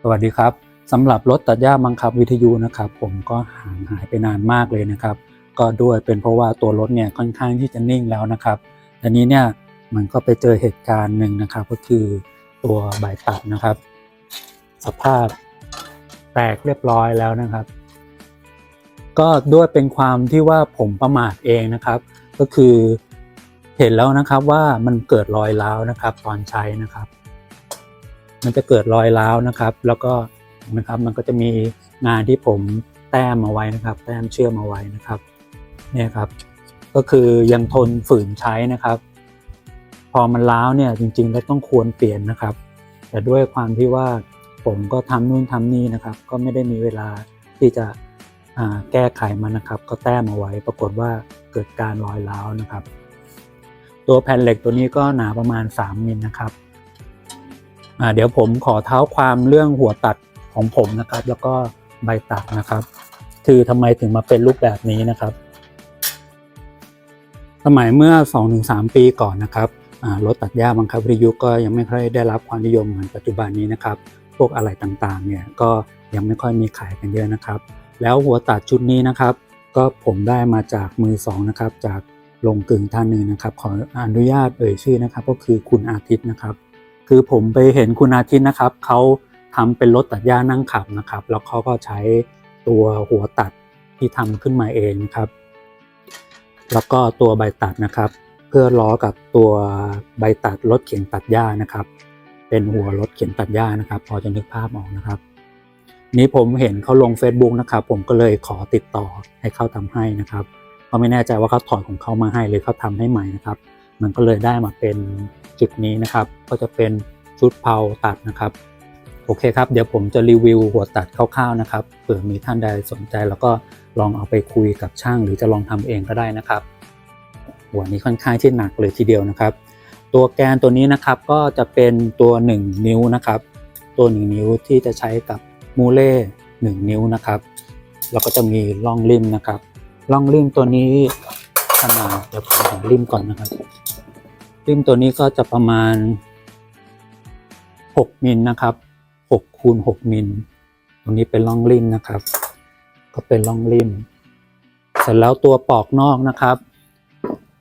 สวัสดีครับสำหรับรถตัดหญ้าบังคับวิทยุนะครับผมก็ห่างหายไปนานมากเลยนะครับก็ด้วยเป็นเพราะว่าตัวรถเนี่ยค่อนข้างที่จะนิ่งแล้วนะครับทีนี้เนี่ยมันก็ไปเจอเหตุการณ์หนึ่งนะครับก็คือตัวใบตัดนะครับสภาพแตกเรียบร้อยแล้วนะครับก็ด้วยเป็นความที่ว่าผมประมาทเองนะครับก็คือเห็นแล้วนะครับว่ามันเกิดรอยร้าวนะครับตอนใช้นะครับมันจะเกิดรอยร้าวนะครับแล้วก็นะครับมันก็จะมีงานที่ผมแต้มเอาไว้นะครับแต้มเชื่อมเอาไว้นะครับเนี่ยครับก็คือยังทนฝืนใช้นะครับพอมันร้าวเนี่ยจริงๆแล้วต้องควรเปลี่ยนนะครับแต่ด้วยความที่ว่าผมก็ทำนู่นทำนี่นะครับก็ไม่ได้มีเวลาที่จะแก้ไขมันนะครับก็แต้มเอาไว้ปรากฏว่าเกิดการรอยร้าวนะครับตัวแผ่นเหล็กตัวนี้ก็หนาประมาณ3 มิลนะครับเดี๋ยวผมขอเท้าความเรื่องหัวตัดของผมนะครับแล้วก็ใบตัดนะครับคือทำไมถึงมาเป็นรูปแบบนี้นะครับสมัยเมื่อ 2-3 ปีก่อนนะครับรถตัดหญ้าบังคับวิทยุก็ยังไม่ค่อยได้รับความนิยมเหมือนปัจจุบันนี้นะครับพวกอะไหล่ต่างๆเนี่ยก็ยังไม่ค่อยมีขายกันเยอะนะครับแล้วหัวตัดชุดนี้นะครับก็ผมได้มาจากมือ2นะครับจากโรงกลึงท่านหนึ่งนะครับขออนุญาตเอ่ยชื่อนะครับก็คือคุณอาทิตย์นะครับคือผมไปเห็นคุณอาทิตย์นะครับเขาทำเป็นรถตัดหญ้านั่งขับนะครับแล้วเขาก็ใช้ตัวหัวตัดที่ทำขึ้นมาเองนะครับแล้วก็ตัวใบตัดนะครับเพื่อล้อกับตัวใบตัดรถเข็นตัดหญ้านะครับเป็นหัวรถเข็นตัดหญ้านะครับพอจะนึกภาพออกนะครับนี้ผมเห็นเขาลง Facebook นะครับผมก็เลยขอติดต่อให้เขาทำให้นะครับก็ไม่แน่ใจว่าเขาถอดของเขามาให้หรือเขาทำให้ใหม่นะครับมันก็เลยได้มาเป็นจุดนี้นะครับก็จะเป็นชุดเพลาตัดนะครับโอเคครับเดี๋ยวผมจะรีวิวหัวตัดคร่าวๆนะครับเผื่อมีท่านใดสนใจแล้วก็ลองเอาไปคุยกับช่างหรือจะลองทำเองก็ได้นะครับหัวนี้ค่อนข้างที่หนักเลยทีเดียวนะครับตัวแกนตัวนี้นะครับก็จะเป็นตัว1 นิ้วนะครับตัว1 นิ้วที่จะใช้กับมูเล่1 นิ้วนะครับแล้วก็จะมีร่องริมนะครับร่องริมตัวนี้ขนาดเดี๋ยวผมหาริมก่อนนะครับริมตัวนี้ก็จะประมาณ6 มิลนะครับ6x6 มิลตรงนี้เป็นร่องริมนะครับก็เป็นร่องริมเสร็จแล้วตัวปอกนอกนะครับ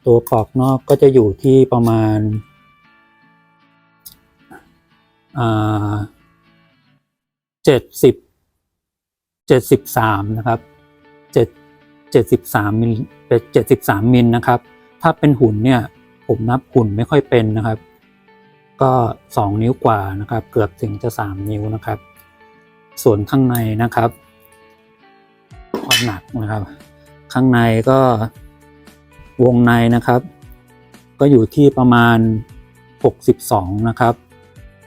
ตัวปอกนอกก็จะอยู่ที่ประมาณ73นะครับ73 มิลเป็น73 มิลนะครับถ้าเป็นหุ่นเนี่ยผมนับหุ่นไม่ค่อยเป็นนะครับก็2 นิ้วกว่านะครับเกือบถึงจะ3 นิ้วนะครับส่วนข้างในนะครับความหนักนะครับข้างในก็วงในนะครับก็อยู่ที่ประมาณ62นะครับ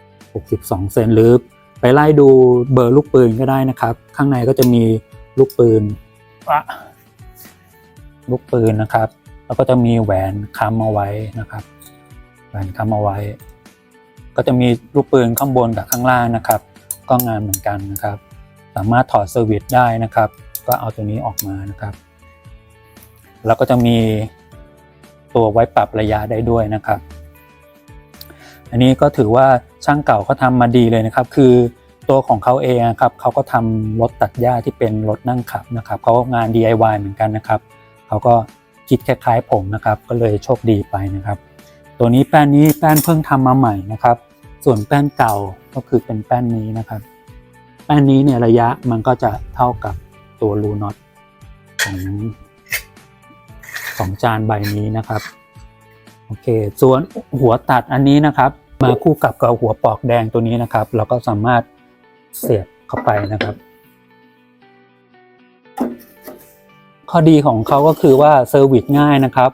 62 เซนหรือไปไล่ดูเบอร์ลูกปืนก็ได้นะครับข้างในก็จะมีลูกปืนนะครับแล้วก็จะมีแหวนค้ำเอาไว้นะครับแหวนค้ำเอาไว้ก็จะมีลูกปืนข้างบนกับข้างล่างนะครับก็งานเหมือนกันนะครับสามารถถอดเซอร์วิสได้นะครับก็เอาตัวนี้ออกมานะครับแล้วก็จะมีตัวไว้ปรับระยะได้ด้วยนะครับอันนี้ก็ถือว่าช่างเก่าเขาทำมาดีเลยนะครับคือตัวของเขาเองครับเขาก็ทำรถตัดหญ้าที่เป็นรถนั่งขับนะครับเขาก็งาน DIY เหมือนกันนะครับเขาก็คิดคล้ายๆผมนะครับก็เลยโชคดีไปนะครับตัวนี้แป้นเพิ่งทำมาใหม่นะครับส่วนแป้นเก่าก็คือเป็นแป้นนี้นะครับแป้นนี้เนี่ยระยะมันก็จะเท่ากับตัวรูน็อตของจานใบนี้นะครับโอเคส่วนหัวตัดอันนี้นะครับมาคู่กับหัวปอกแดงตัวนี้นะครับเราก็สามารถเสียบเข้าไปนะครับข้อดีของเขาก็คือว่าเซอร์วิสง่ายนะครับ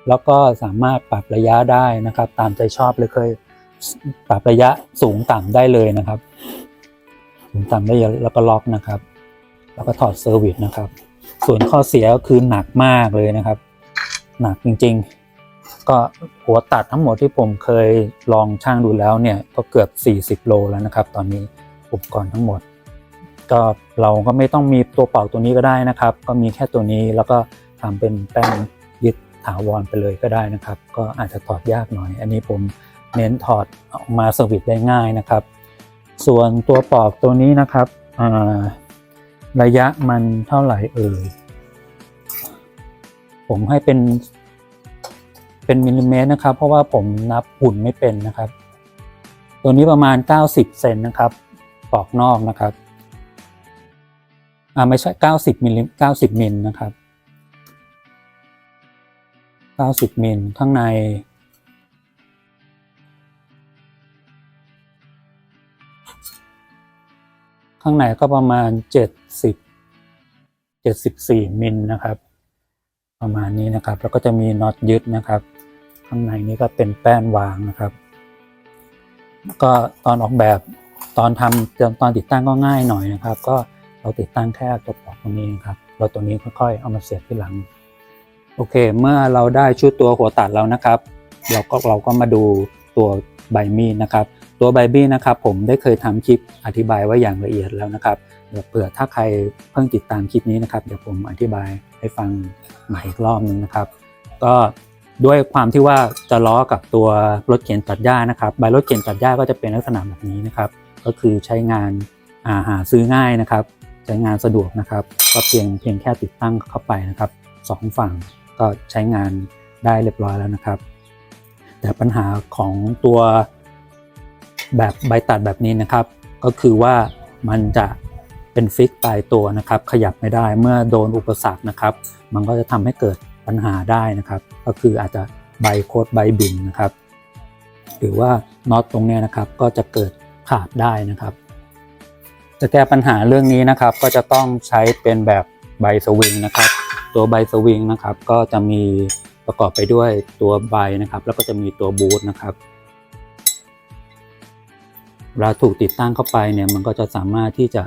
แล้วก็สามารถปรับระยะได้นะครับตามใจชอบเลยเคยปรับระยะสูงต่ำได้เลยนะครับสูงต่ำได้แล้วก็ล็อกนะครับแล้วก็ถอดเซอร์วิสนะครับส่วนข้อเสียก็คือหนักมากเลยนะครับหนักจริงๆก็หัวตัดทั้งหมดที่ผมเคยลองชั่งดูแล้วเนี่ยก็เกือบ40 โลแล้วนะครับตอนนี้อุปกรณ์ทั้งหมดก็เราก็ไม่ต้องมีตัวเป่าตัวนี้ก็ได้นะครับก็มีแค่ตัวนี้แล้วก็ทำเป็นแป้นยึดถาวรไปเลยก็ได้นะครับก็อาจจะถอดยากหน่อยอันนี้ผมเน้นถอดออกมาเซอร์วิสได้ง่ายนะครับ ส่วนตัวปอกตัวนี้นะครับระยะมันเท่าไหร่ผมให้เป็นมิลลิเมตรนะครับเพราะว่าผมนับหุ่นไม่เป็นนะครับตัวนี้ประมาณ90เซนนะครับปอกนอกนะครับไม่ใช่90มิลนะครับ90มิลข้างในก็ประมาณ74มิลนะครับประมาณนี้นะครับแล้วก็จะมีน็อตยึดนะครับข้างในนี้ก็เป็นแป้นวางนะครับก็ตอนออกแบบตอนติดตั้งก็ง่ายหน่อยนะครับก็เราติดตั้งแค่ตัวปอกตรงนี้ครับแล้วตัวนี้ค่อยๆเอามาเสียบที่หลังโอเคเมื่อเราได้ชุดตัวหัวตัดแล้วนะครับเราก็มาดูตัวใบมีดนะครับตัวใบมีดนะครับผมได้เคยทำคลิปอธิบายไว้อย่างละเอียดแล้วนะครับเผื่อถ้าใครเพิ่งติดตามคลิปนี้นะครับเดี๋ยวผมอธิบายให้ฟังใหม่อีกรอบนึงนะครับก็ด้วยความที่ว่าจะล้อกับตัวรถเข็นตัดหญ้านะครับใบรถเข็นตัดหญ้าก็จะเป็นลักษณะแบบนี้นะครับก็คือใช้งานหาซื้อง่ายนะครับใช้งานสะดวกนะครับก็เพียงแค่ติดตั้งเข้าไปนะครับ2ฝั่งก็ใช้งานได้เรียบร้อยแล้วนะครับแต่ปัญหาของตัวแบบใบตัดแบบนี้นะครับก็คือว่ามันจะเป็นฟิกตายตัวนะครับขยับไม่ได้เมื่อโดนอุปสรรคนะครับมันก็จะทำให้เกิดปัญหาได้นะครับก็คืออาจจะใบโคตรใบบินนะครับหรือว่าน็อตตรงนี้นะครับก็จะเกิดขาดได้นะครับจะแก้ปัญหาเรื่องนี้นะครับก็จะต้องใช้เป็นแบบใบสวิงนะครับตัวใบสวิงนะครับก็จะมีประกอบไปด้วยตัวใบนะครับแล้วก็จะมีตัวบูทนะครับเวลาถูกติดตั้งเข้าไปเนี่ยมันก็จะสามารถที่จะ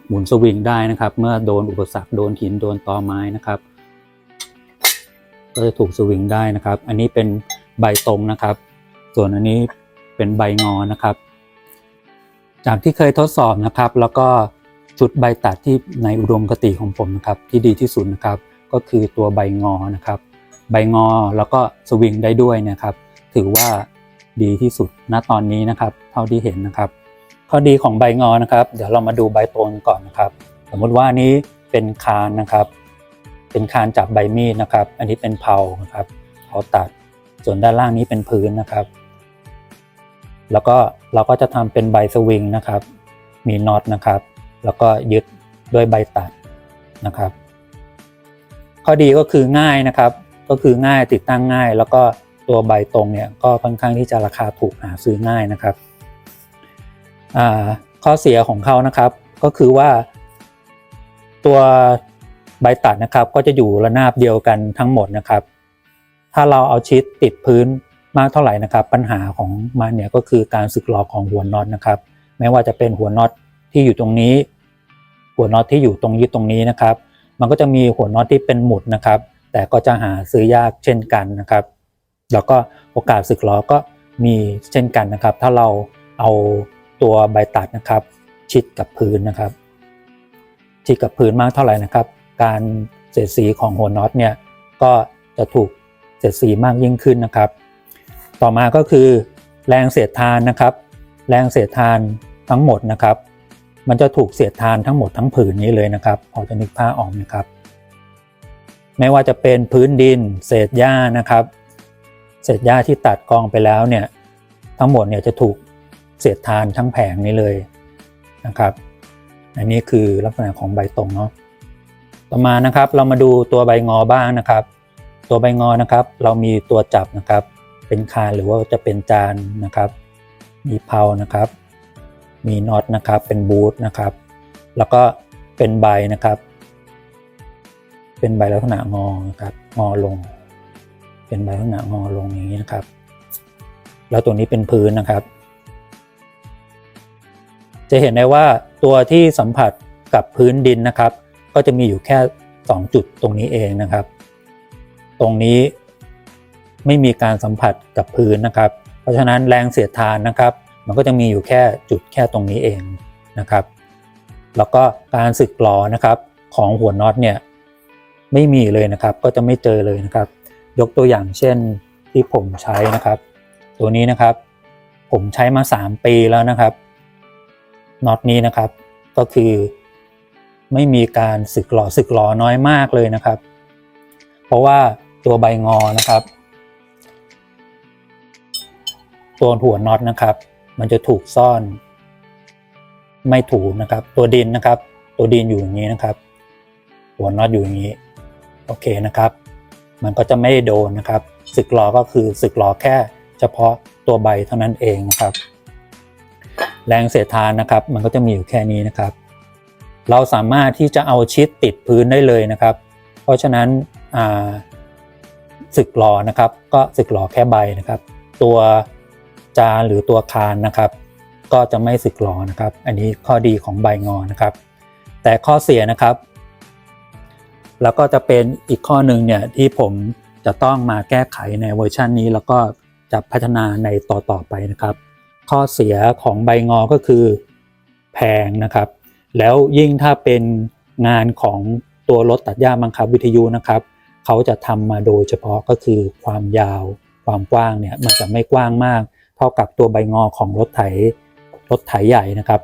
หมุนสวิงได้นะครับเมื่อโดนอุปสรรคโดนหินโดนตอไม้นะครับก็จะถูกสวิงได้นะครับอันนี้เป็นใบตรงนะครับส่วนอันนี้เป็นใบงอนะครับจากที่เคยทดสอบนะครับแล้วก็ชุดใบตัดที่ในอุดมคติของผมนะครับที่ดีที่สุดนะครับก็คือตัวใบงอนะครับใบงอแล้วก็สวิงได้ด้วยนะครับถือว่าดีที่สุดณตอนนี้นะครับเท่าที่เห็นนะครับข้อดีของใบงอนะครับเดี๋ยวเรามาดูใบตรงก่อนนะครับสมมติว่านี้เป็นคานนะครับเป็นคานจับใบมีดนะครับอันนี้เป็นเพานะครับเพาตัดส่วนด้านล่างนี้เป็นพื้นนะครับแล้วก็เราก็จะทำเป็นใบสวิงนะครับมีน็อตนะครับแล้วก็ยึดด้วยใบตัดนะครับข้อดีก็คือง่ายนะครับก็คือง่ายติดตั้งง่ายแล้วก็ตัวใบตรงเนี่ยก็ค่อนข้างที่จะราคาถูกหาซื้อง่ายนะครับข้อเสียของเขานะครับก็คือว่าตัวใบตัดนะครับก็จะอยู่ระนาบเดียวกันทั้งหมดนะครับถ้าเราเอาชิดติดพื้นมากเท่าไหร่นะครับปัญหาของมันเนี่ยก็คือการสึกหรอของหัวน็อตนะครับไม่ว่าจะเป็นหัวน็อตที่อยู่ตรงนี้หัวน็อตที่อยู่ตรงยึดตรงนี้นะครับมันก็จะมีหัวน็อตที่เป็นหมุดนะครับแต่ก็จะหาซื้อยากเช่นกันนะครับแล้วก็โอกาสสึกหรอก็มีเช่นกันนะครับถ้าเราเอาตัวใบตัดนะครับชิดกับพื้นนะครับชิดกับพื้นมากเท่าไหร่นะครับการเสียดสีของหัวน็อตเนี่ยก็จะถูกเสียดสีมากยิ่งขึ้นนะครับต่อมาก็คือแรงเสียดทานนะครับแรงเสียดทานทั้งหมดนะครับมันจะถูกเสียดทานทั้งหมดทั้งผืนนี้เลยนะครับพอจะนึกภาพออกนะครับไม่ว่าจะเป็นพื้นดินเศษหญ้านะครับเศษหญ้าที่ตัดกองไปแล้วเนี่ยทั้งหมดเนี่ยจะถูกเสียดทานทั้งแผงนี้เลยนะครับอันนี้คือลักษณะของใบตรงเนาะต่อมานะครับเรามาดูตัวใบงอบ้างนะครับตัวใบงอนะครับเรามีตัวจับนะครับเป็นคานหรือว่าจะเป็นจานนะครับมีเพานะครับมีน็อตนะครับเป็นบูทนะครับแล้วก็เป็นใบนะครับเป็นใบลักษณะงอนะครับงอลงเป็นใบลักษณะงอลงอย่างนี้นะครับแล้วตัวนี้เป็นพื้นนะครับจะเห็นได้ว่าตัวที่สัมผัสกับพื้นดินนะครับก็จะมีอยู่แค่2จุดตรงนี้เองนะครับตรงนี้ไม่มีการสัมผัสกับพื้นนะครับเพราะฉะนั้นแรงเสียดทานนะครับมันก็จะมีอยู่แค่จุดแค่ตรงนี้เองนะครับแล้วก็การสึกหรอนะครับของหัวน็อตเนี่ยไม่มีเลยนะครับก็จะไม่เจอเลยนะครับยกตัวอย่างเช่นที่ผมใช้นะครับตัวนี้นะครับผมใช้มา3 ปีแล้วนะครับ น็อตนี้นะครับก็คือไม่มีการสึกหรอน้อยมากเลยนะครับเพราะว่าตัวใบงอนะครับตัวหัวน็อตนะครับมันจะถูกซ่อนไม่ถูกนะครับตัวดินนะครับตัวดินอยู่อย่างนี้นะครับหัวน็อตอยู่อย่างนี้โอเคนะครับมันก็จะไม่โดนนะครับสึกหรอก็คือสึกหรอแค่เฉพาะตัวใบเท่านั้นเองนะครับแรงเสียดทานนะครับมันก็จะมีอยู่แค่นี้นะครับเราสามารถที่จะเอาชิดติดพื้นได้เลยนะครับเพราะฉะนั้นสึกหรอนะครับก็สึกหรอแค่ใบนะครับตัวจานหรือตัวคานนะครับก็จะไม่สึกหรอนะครับอันนี้ข้อดีของใบงอนะครับแต่ข้อเสียนะครับแล้วก็จะเป็นอีกข้อหนึ่งเนี่ยที่ผมจะต้องมาแก้ไขในเวอร์ชันนี้แล้วก็จะพัฒนาในต่อไปนะครับข้อเสียของใบงอก็คือแพงนะครับแล้วยิ่งถ้าเป็นงานของตัวรถตัดหญ้าบังคับวิทยุนะครับเขาจะทำมาโดยเฉพาะก็คือความยาวความกว้างเนี่ยมันจะไม่กว้างมากเท่ากับตัวใบงอของรถไถใหญ่นะครับ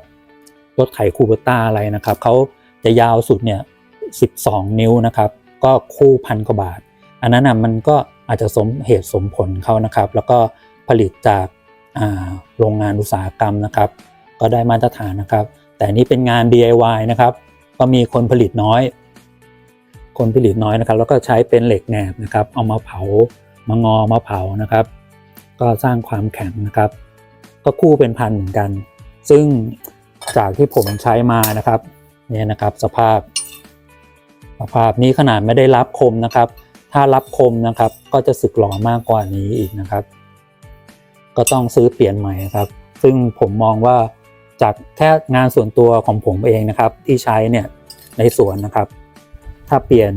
รถไถคูเบต้าอะไรนะครับเขาจะยาวสุดเนี่ย12 นิ้วนะครับก็คู่1,000 กว่าบาทอันนั้นนะมันก็อาจจะสมเหตุสมผลเขานะครับแล้วก็ผลิตจากโรงงานอุตสาหกรรมนะครับก็ได้มาตรฐานนะครับแต่นี่เป็นงาน DIY นะครับก็มีคนผลิตน้อยนะครับแล้วก็ใช้เป็นเหล็กแหนบนะครับเอามาเผามางอมาเผานะครับก็สร้างความแข็งนะครับก็คู่เป็นพันเหมือนกันซึ่งจากที่ผมใช้มานะครับเนี่ยนะครับสภาพนี้ขนาดไม่ได้รับคมนะครับถ้ารับคมนะครับก็จะสึกหรอมากกว่านี้อีกนะครับก็ต้องซื้อเปลี่ยนใหม่ครับซึ่งผมมองว่าจากแค่งานส่วนตัวของผมเองนะครับที่ใช้เนี่ยในสวนนะครับถ้าเปลี่ยน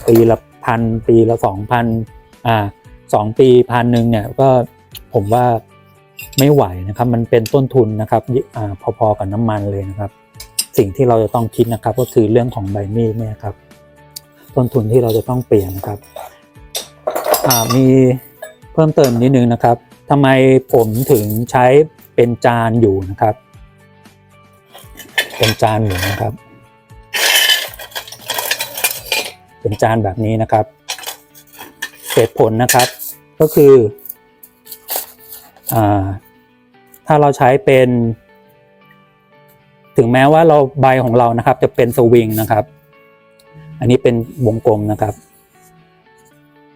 ปีละ1,000ปีละ2,000 2 ปี1,000เนี่ยก็ผมว่าไม่ไหวนะครับมันเป็นต้นทุนนะครับพอๆกับน้ำมันเลยนะครับสิ่งที่เราจะต้องคิดนะครับก็คือเรื่องของใบมีดเนี่ยครับต้นทุนที่เราจะต้องเปลี่ยนนะครับมีเพิ่มเติมนิดนึงนะครับทำไมผมถึงใช้เป็นจานอยู่นะครับเป็นจานอยู่นะครับเป็นจานแบบนี้นะครับเหตุผลนะครับก็คือถ้าเราใช้เป็นถึงแม้ว่าใบของเรานะครับจะเป็นสวิงนะครับอันนี้เป็นวงกลมนะครับ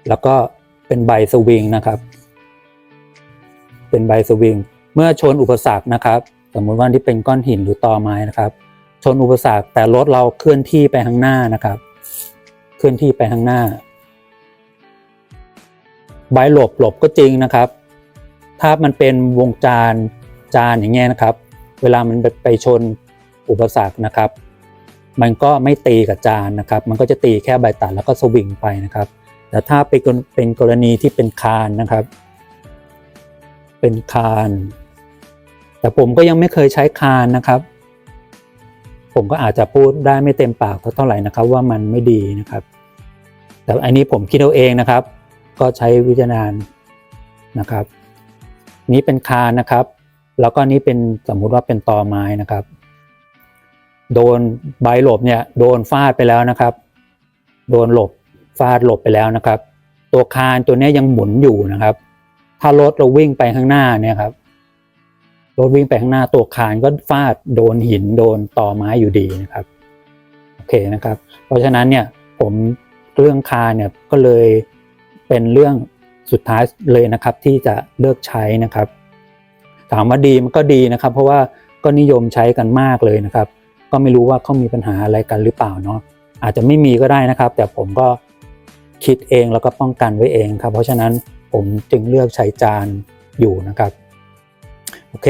แล้วก็เป็นใบสวิงนะครับเป็นใบสวิงเมื่อชนอุปสรรคนะครับสมมติว่าที่เป็นก้อนหินหรือตอไม้นะครับชนอุปสรรคแต่รถเราเคลื่อนที่ไปข้างหน้านะครับเคลื่อนที่ไปข้างหน้าใบหลบก็จริงนะครับถ้ามันเป็นวงจานอย่างเงี้ยนะครับเวลามันไปชนอุปสรรคนะครับมันก็ไม่ตีกับจานนะครับมันก็จะตีแค่ใบตัดแล้วก็สวิงไปนะครับแต่ถ้าเป็นกรณีที่เป็นคานนะครับเป็นคานแต่ผมก็ยังไม่เคยใช้คานนะครับผมก็อาจจะพูดได้ไม่เต็มปากเท่าไหร่นะครับว่ามันไม่ดีนะครับแต่อันนี้ผมคิดเอาเองนะครับก็ใช้วิจารณญาณนะครับนี้เป็นคานนะครับแล้วก็นี้เป็นสมมุติว่าเป็นตอไม้นะครับโดนใบหลบเนี่ยโดนฟาดไปแล้วนะครับโดนฟาดหลบไปแล้วนะครับตัวคานตัวนี้ยังหมุนอยู่นะครับถ้ารถเราวิ่งไปข้างหน้าเนี่ยครับรถวิ่งไปข้างหน้าตัวคานก็ฟาดโดนหินโดนตอไม้อยู่ดีนะครับโอเคนะครับเพราะฉะนั้นเนี่ยผมเรื่องคานเนี่ยก็เลยเป็นเรื่องสุดท้ายเลยนะครับที่จะเลิกใช้นะครับถามว่าดีมันก็ดีนะครับเพราะว่าก็นิยมใช้กันมากเลยนะครับก็ไม่รู้ว่าเขามีปัญหาอะไรกันหรือเปล่าเนาะอาจจะไม่มีก็ได้นะครับแต่ผมก็คิดเองแล้วก็ป้องกันไว้เองครับเพราะฉะนั้นผมจึงเลือกใช้จานอยู่นะครับโอเค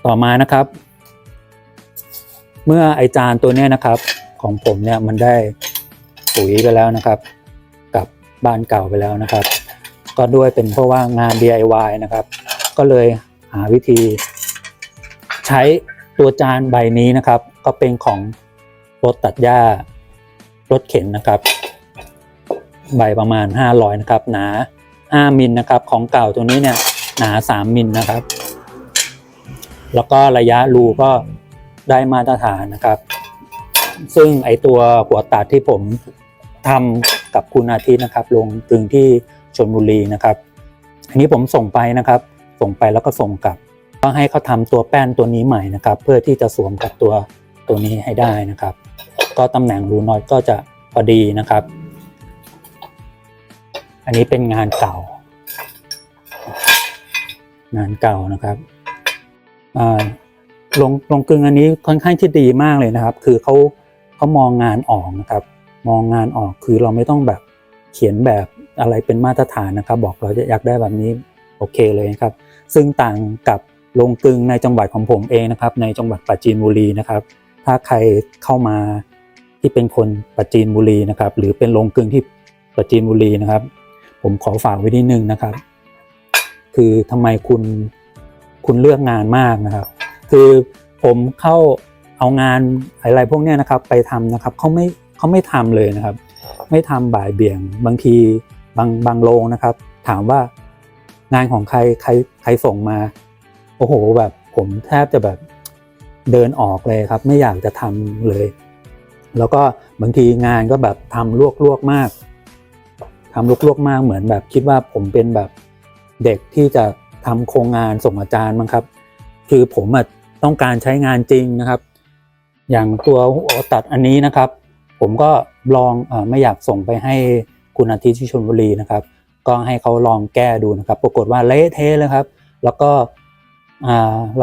ต่อมานะครับเมื่อไอจานตัวนี้นะครับของผมเนี่ยมันได้ปุ๋ยไปแล้วนะครับกับบ้านเก่าไปแล้วนะครับก็ด้วยเป็นเพราะว่างาน DIY นะครับก็เลยหาวิธีใช้ตัวจานใบนี้นะครับก็เป็นของรถตัดหญ้ารถเข็นนะครับใบประมาณ500นะครับหนา5 มิลนะครับของเก่าตัวนี้เนี่ยหนา3 มิลนะครับแล้วก็ระยะรูก็ ได้มาตรฐานนะครับซึ่งไอตัวหัวตัดที่ผมทำกับคุณอาทิตย์นะครับลงกลึงที่ชลบุรีนะครับอันนี้ผมส่งไปนะครับส่งไปแล้วก็ส่งกลับก็ให้เขาทำตัวแป้นตัวนี้ใหม่นะครับเพื่อที่จะสวมกับตัวนี้ให้ได้นะครับก็ตำแหน่งรูน็อตก็จะพอดีนะครับอันนี้เป็นงานเก่านะครับลงกลึงอันนี้ค่อนข้างที่ดีมากเลยนะครับคือเขามองงานออกนะครับมองงานออกคือเราไม่ต้องแบบเขียนแบบอะไรเป็นมาตรฐานนะครับบอกเราอยากได้แบบนี้โอเคเลยนะครับซึ่งต่างกับลงกลึงในจังหวัดของผมเองนะครับในจังหวัดปราจีนบุรีนะครับถ้าใครเข้ามาที่เป็นคนปราจีนบุรีนะครับหรือเป็นลงกลึงที่ปราจีนบุรีนะครับผมขอฝากไว้นิดนึงนะครับคือทำไมคุณเลือกงานมากนะครับคือผมเข้าเอางานอะไรพวกนี้นะครับไปทำนะครับเขาไม่ทำเลยนะครับไม่ทำบ่ายเบี่ยงบางทีบางโรงนะครับถามว่างานของใครส่งมาโอ้โหแบบผมแทบจะแบบเดินออกเลยครับไม่อยากจะทำเลยแล้วก็บางทีงานก็แบบทำลวกมากเหมือนแบบคิดว่าผมเป็นแบบเด็กที่จะทำโครงงานส่งอาจารย์มั้งครับคือผมต้องการใช้งานจริงนะครับอย่างตัวตัดอันนี้นะครับผมก็ลองไม่อยากส่งไปให้คุณอาทิตย์ที่ชลบุรีนะครับก็ให้เขาลองแก้ดูนะครับปรากฏว่าเละเทะเลยครับแล้ว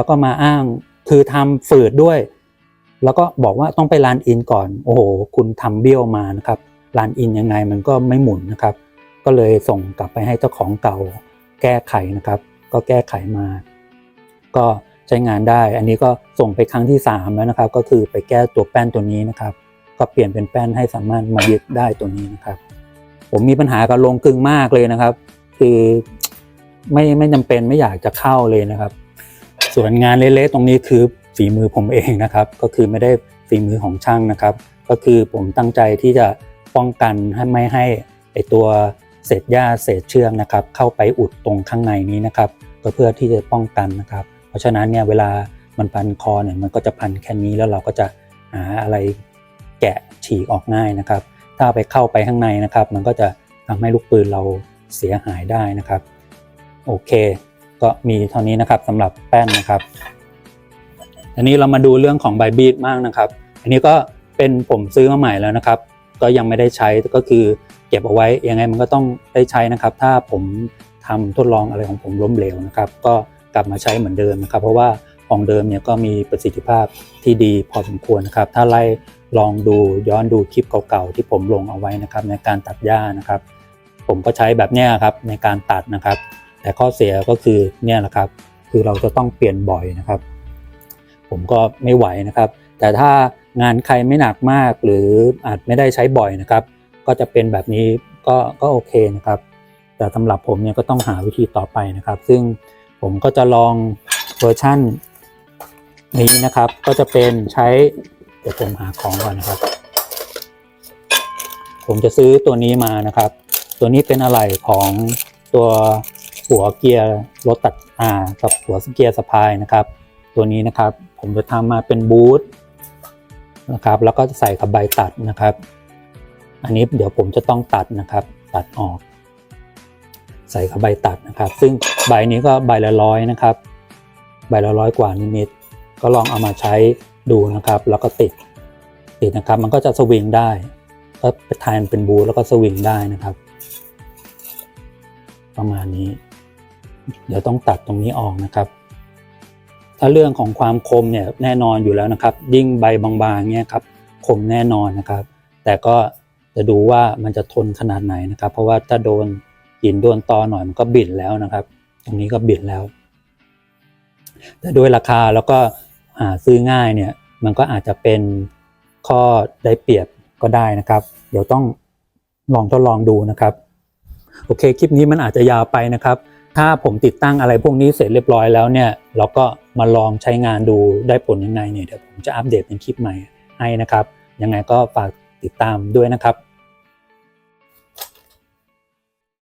ก็มาอ้างคือทำฝืดด้วยแล้วก็บอกว่าต้องไปรันอินก่อนโอ้โหคุณทำเบี้ยวมานะครับรันอินยังไงมันก็ไม่หมุนนะครับก็เลยส่งกลับไปให้เจ้าของเก่าแก้ไขนะครับก็แก้ไขมาก็ใช้งานได้อันนี้ก็ส่งไปครั้งที่3แล้วนะครับก็คือไปแก้ตัวแป้นตัวนี้นะครับก็เปลี่ยนเป็นแป้นให้สามารถมายึดได้ตัวนี้นะครับผมมีปัญหากับลงกลึงมากเลยนะครับคือไม่จำเป็นไม่อยากจะเข้าเลยนะครับส่วนงานเละๆตรงนี้คือฝีมือผมเองนะครับก็คือไม่ได้ฝีมือของช่างนะครับก็คือผมตั้งใจที่จะป้องกันไม่ให้ไอตัวเศษหญ้าเศษเชือกนะครับเข้าไปอุดตรงข้างในนี้นะครับก็เพื่อที่จะป้องกันนะครับเพราะฉะนั้นเนี่ยเวลามันพันคอเนี่ยมันก็จะพันแค่นี้แล้วเราก็จะหาอะไรแกะฉีกออกง่ายนะครับถ้าไปเข้าไปข้างในนะครับมันก็จะทำให้ลูกปืนเราเสียหายได้นะครับโอเคก็มีเท่านี้นะครับสำหรับแป้นนะครับอันนี้เรามาดูเรื่องของใบบีดมากนะครับอันนี้ก็เป็นผมซื้อมาใหม่แล้วนะครับก็ยังไม่ได้ใช้ก็คือเก็บเอาไว้ยังไงมันก็ต้องได้ใช้นะครับถ้าผมทำทดลองอะไรของผมล้มเหลวนะครับก็กลับมาใช้เหมือนเดิมนะครับเพราะว่าของเดิมเนี่ยก็มีประสิทธิภาพที่ดีพอสมควรนะครับถ้าไล่ลองดูย้อนดูคลิปเก่าๆที่ผมลงเอาไว้นะครับในการตัดหญ้านะครับผมก็ใช้แบบนี้ครับในการตัดนะครับแต่ข้อเสียก็คือเนี่ยแหละครับคือเราจะต้องเปลี่ยนบ่อยนะครับผมก็ไม่ไหวนะครับแต่ถ้างานใครไม่หนักมากหรืออาจไม่ได้ใช้บ่อยนะครับก็จะเป็นแบบนี้ก็โอเคนะครับแต่สำหรับผมเนี่ยก็ต้องหาวิธีต่อไปนะครับซึ่งผมก็จะลองเวอร์ชั่นนี้นะครับก็จะเป็นใช้เดี๋ยวผมหาของก่อนนะครับผมจะซื้อตัวนี้มานะครับตัวนี้เป็นอะไหล่ของตัวหัวเกียร์รถตัดกับหัวเกียร์สะพายนะครับตัวนี้นะครับผมจะทำมาเป็นบูทนะครับแล้วก็จะใส่กับใบตัดนะครับอันนี้เดี๋ยวผมจะต้องตัดนะครับตัดออกใส่กับใบตัดนะครับซึ่งใบนี้ก็ใบละ100นะครับใบละ100กว่านิดๆก็ลองเอามาใช้ดูนะครับแล้วก็ติดนะครับมันก็จะสวิงได้ก็ไปทายเป็นบูทแล้วก็สวิงได้นะครับประมาณนี้เดี๋ยวต้องตัดตรงนี้ออกนะครับถ้าเรื่องของความคมเนี่ยแน่นอนอยู่แล้วนะครับยิ่งใบบางๆเนี่ยครับคมแน่นอนนะครับแต่ก็จะดูว่ามันจะทนขนาดไหนนะครับเพราะว่าถ้าโดนหินโดนตอหน่อยมันก็บิ่นแล้วนะครับตรงนี้ก็บิ่นแล้วแต่ด้วยราคาแล้วก็หาซื้อง่ายเนี่ยมันก็อาจจะเป็นข้อได้เปรียบก็ได้นะครับเดี๋ยวต้องทดลองดูนะครับโอเคคลิปนี้มันอาจจะยาวไปนะครับถ้าผมติดตั้งอะไรพวกนี้เสร็จเรียบร้อยแล้วเนี่ยเราก็มาลองใช้งานดูได้ผลยังไงเนี่ยเดี๋ยวผมจะอัปเดตเป็นคลิปใหม่ให้นะครับยังไงก็ฝากติดตามด้วยนะครับ